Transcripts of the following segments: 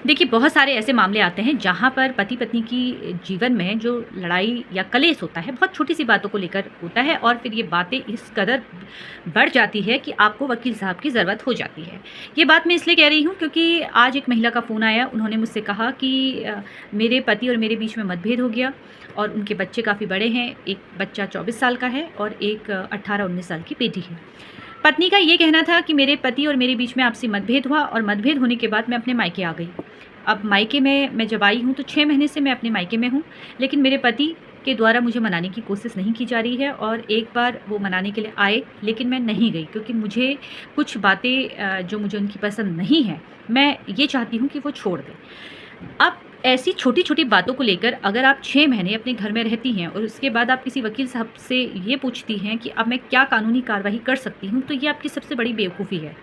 देखिए, बहुत सारे ऐसे मामले आते हैं जहाँ पर पति पत्नी की जीवन में जो लड़ाई या कलेश होता है, बहुत छोटी-सी बातों को लेकर होता है और फिर ये बातें इस कदर बढ़ जाती है कि आपको वकील साहब की ज़रूरत हो जाती है। ये बात मैं इसलिए कह रही हूँ क्योंकि आज एक महिला का फ़ोन आया, उन्होंने मुझसे कहा कि मेरे पति और मेरे बीच में मतभेद हो गया और उनके बच्चे काफ़ी बड़े हैं, एक बच्चा 24 साल का है और एक 18-19 साल की बेटी है। पत्नी का ये कहना था कि मेरे पति और मेरे बीच में आपसी मतभेद हुआ और मतभेद होने के बाद मैं अपने मायके आ गई। अब मायके में मैं जब आई हूँ तो 6 महीने से मैं अपने मायके में हूँ, लेकिन मेरे पति के द्वारा मुझे मनाने की कोशिश नहीं की जा रही है और एक बार वो मनाने के लिए आए, लेकिन मैं नहीं गई क्योंकि मुझे कुछ बातें जो मुझे उनकी पसंद नहीं है, मैं ये चाहती हूँ कि वो छोड़ दें। अब ऐसी छोटी-छोटी बातों को लेकर अगर आप 6 महीने अपने घर में रहती हैं और उसके बाद आप किसी वकील साहब से ये पूछती हैं कि अब मैं क्या कानूनी कार्रवाई कर सकती हूँ, तो ये आपकी सबसे बड़ी बेवकूफ़ी है।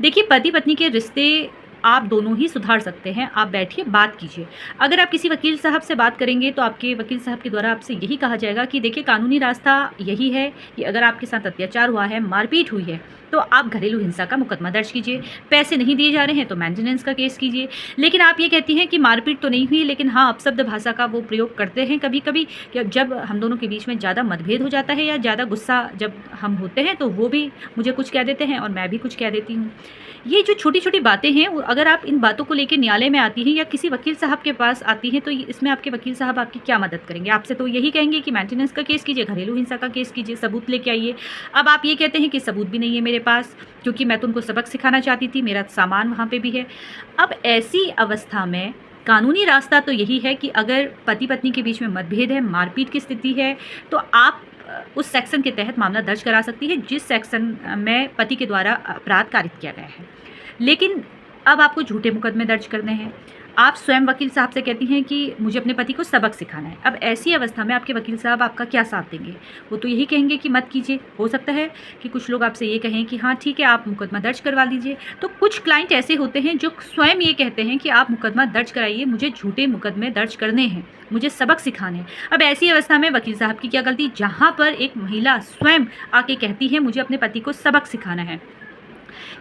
देखिए, पति-पत्नी के रिश्ते आप दोनों ही सुधार सकते हैं, आप बैठिए, बात कीजिए। अगर आप किसी वकील साहब से बात करेंगे तो आपके वकील साहब के द्वारा आपसे यही कहा जाएगा कि देखिए, कानूनी रास्ता यही है कि अगर आपके साथ अत्याचार हुआ है, मारपीट हुई है, तो आप घरेलू हिंसा का मुकदमा दर्ज कीजिए। पैसे नहीं दिए जा रहे हैं तो मेंटेनेंस का केस कीजिए। लेकिन आप ये कहती हैं कि मारपीट तो नहीं हुई, लेकिन हाँ, अपशब्द भाषा का वो प्रयोग करते हैं कभी-कभी कि जब हम दोनों के बीच में ज़्यादा मतभेद हो जाता है या ज़्यादा गुस्सा जब हम होते हैं, तो वो भी मुझे कुछ कह देते हैं और मैं भी कुछ कह देती हूँ। ये जो छोटी-छोटी बातें हैं, वो अगर आप इन बातों को लेके न्यायालय में आती हैं या किसी वकील साहब के पास आती हैं, तो ये इसमें आपके वकील साहब आपकी क्या मदद करेंगे? आपसे तो यही कहेंगे कि मेंटेनेंस का केस कीजिए, घरेलू हिंसा का केस कीजिए, सबूत लेके आइए। अब आप ये कहते हैं कि सबूत भी नहीं है मेरे पास, क्योंकि मैं तो उनको सबक सिखाना चाहती थी, मेरा सामान वहाँ पे भी है। अब ऐसी अवस्था में कानूनी रास्ता तो यही है कि अगर पति-पत्नी के बीच में मतभेद है, मारपीट की स्थिति है, तो आप उस सेक्शन के तहत मामला दर्ज करा सकती है जिस सेक्शन में पति के द्वारा अपराध कारित किया गया है। लेकिन अब आपको झूठे मुकदमे दर्ज करने हैं। आप स्वयं वकील साहब से कहती हैं कि मुझे अपने पति को सबक सिखाना है। अब ऐसी अवस्था में आपके वकील साहब आपका क्या साथ देंगे? वो तो यही कहेंगे कि मत कीजिए। हो सकता है कि कुछ लोग आपसे ये कहें कि हाँ ठीक है, आप मुकदमा दर्ज करवा लीजिए। तो कुछ क्लाइंट ऐसे होते हैं जो स्वयं ये कहते हैं कि आप मुकदमा दर्ज कराइए, मुझे झूठे मुकदमे दर्ज करने हैं, मुझे सबक सिखाने हैं। अब ऐसी अवस्था में वकील साहब की क्या गलती? जहाँ पर एक महिला स्वयं आके कहती है मुझे अपने पति को सबक सिखाना है।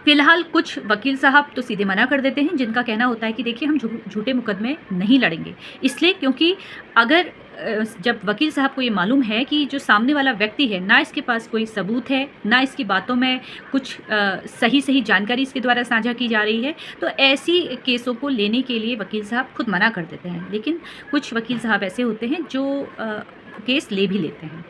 फिलहाल कुछ वकील साहब तो सीधे मना कर देते हैं, जिनका कहना होता है कि देखिए, हम झूठे मुकदमे नहीं लड़ेंगे। इसलिए क्योंकि अगर जब वकील साहब को ये मालूम है कि जो सामने वाला व्यक्ति है, ना इसके पास कोई सबूत है, ना इसकी बातों में कुछ सही जानकारी इसके द्वारा साझा की जा रही है, तो ऐसी केसों को लेने के लिए वकील साहब खुद मना कर देते हैं। लेकिन कुछ वकील साहब ऐसे होते हैं जो केस ले भी लेते हैं।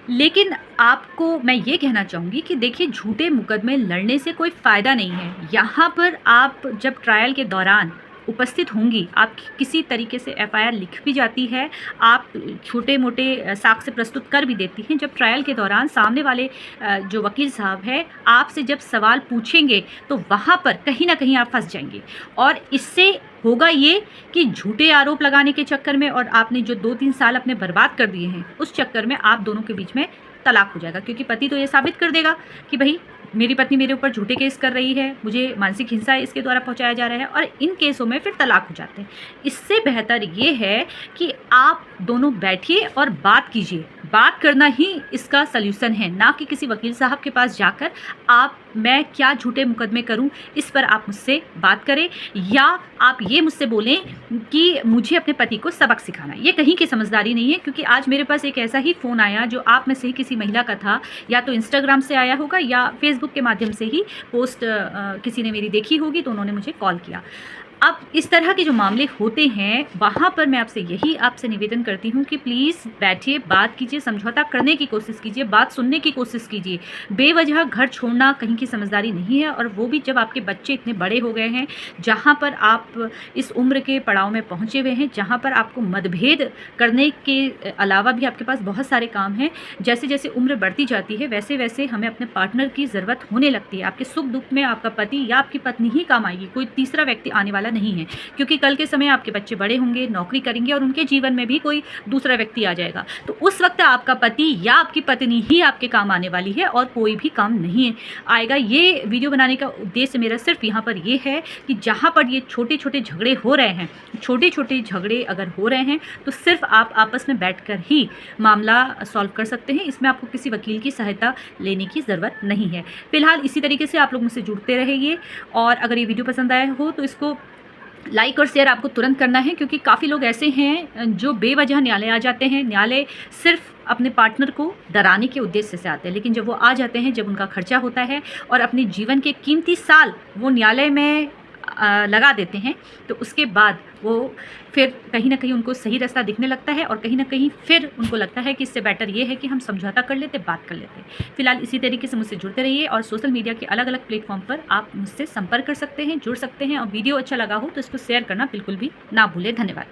लेकिन आपको मैं ये कहना चाहूँगी कि देखिए, झूठे मुकदमे लड़ने से कोई फ़ायदा नहीं है। यहाँ पर आप जब ट्रायल के दौरान उपस्थित होंगी, आप किसी तरीके से एफआईआर लिख भी जाती है, आप छोटे-मोटे साक्ष्य प्रस्तुत कर भी देती हैं। जब ट्रायल के दौरान सामने वाले जो वकील साहब हैं, आपसे जब सवाल पूछेंगे, तो वहाँ पर कहीं न कहीं आप फँस जाएँगे और इससे होगा ये कि झूठे आरोप लगाने के चक्कर में और आपने जो 2-3 साल अपने बर्बाद कर दिए हैं, उस चक्कर में आप दोनों के बीच में तलाक हो जाएगा, क्योंकि पति तो ये साबित कर देगा कि भई मेरी पत्नी मेरे ऊपर झूठे केस कर रही है, मुझे मानसिक हिंसा इसके द्वारा पहुंचाया जा रहा है और इन केसों में फिर तलाक हो जाते हैं। इससे बेहतर ये है कि आप दोनों बैठिए और बात कीजिए। बात करना ही इसका सल्यूशन है, ना कि किसी वकील साहब के पास जाकर आप मैं क्या झूठे मुकदमे करूं, इस पर आप मुझसे बात करें या आप ये मुझसे बोलें कि मुझे अपने पति को सबक सिखाना है। ये कहीं की समझदारी नहीं है, क्योंकि आज मेरे पास एक ऐसा ही फ़ोन आया जो आप में से ही किसी महिला का था, या तो इंस्टाग्राम से आया होगा या फेसबुक के माध्यम से ही पोस्ट किसी ने मेरी देखी होगी, तो उन्होंने मुझे कॉल किया। अब इस तरह के जो मामले होते हैं, वहाँ पर मैं आपसे निवेदन करती हूँ कि प्लीज़ बैठिए, बात कीजिए, समझौता करने की कोशिश कीजिए, बात सुनने की कोशिश कीजिए। बेवजह घर छोड़ना कहीं की समझदारी नहीं है, और वो भी जब आपके बच्चे इतने बड़े हो गए हैं, जहाँ पर आप इस उम्र के पड़ाव में पहुँचे हुए हैं, जहाँ पर आपको मतभेद करने के अलावा भी आपके पास बहुत सारे काम हैं। जैसे जैसे उम्र बढ़ती जाती है, वैसे वैसे हमें अपने पार्टनर की ज़रूरत होने लगती है। आपके सुख दुख में आपका पति या आपकी पत्नी ही काम आएगी, कोई तीसरा व्यक्ति आने वाला नहीं है, क्योंकि कल के समय आपके बच्चे बड़े होंगे, नौकरी करेंगे और उनके जीवन में भी कोई दूसरा व्यक्ति आ जाएगा, तो उस वक्त आपका पति या आपकी पत्नी ही आपके काम आने वाली है और कोई भी काम नहीं आएगा। ये वीडियो बनाने का उद्देश्य मेरा सिर्फ यहाँ पर ये है कि जहाँ पर ये छोटे छोटे झगड़े हो रहे हैं, छोटे छोटे झगड़े अगर हो रहे हैं, तो सिर्फ आप आपस में बैठकर ही मामला सॉल्व कर सकते हैं। इसमें आपको किसी वकील की सहायता लेने की ज़रूरत नहीं है। फिलहाल इसी तरीके से आप लोग मुझसे जुड़ते रहिए, और अगर ये वीडियो पसंद आया हो तो इसको लाइक और शेयर आपको तुरंत करना है, क्योंकि काफ़ी लोग ऐसे हैं जो बेवजह न्यायालय आ जाते हैं। न्यायालय सिर्फ अपने पार्टनर को डराने के उद्देश्य से आते हैं, लेकिन जब वो आ जाते हैं, जब उनका खर्चा होता है और अपने जीवन के कीमती साल वो न्यायालय में लगा देते हैं, तो उसके बाद वो फिर कहीं ना कहीं उनको सही रास्ता दिखने लगता है और कहीं ना कहीं फिर उनको लगता है कि इससे बेटर ये है कि हम समझौता कर लेते, बात कर लेते। फिलहाल इसी तरीके से मुझसे जुड़ते रहिए और सोशल मीडिया के अलग अलग प्लेटफॉर्म पर आप मुझसे संपर्क कर सकते हैं, जुड़ सकते हैं। और वीडियो अच्छा लगा हो तो इसको शेयर करना बिल्कुल भी ना भूलें। धन्यवाद।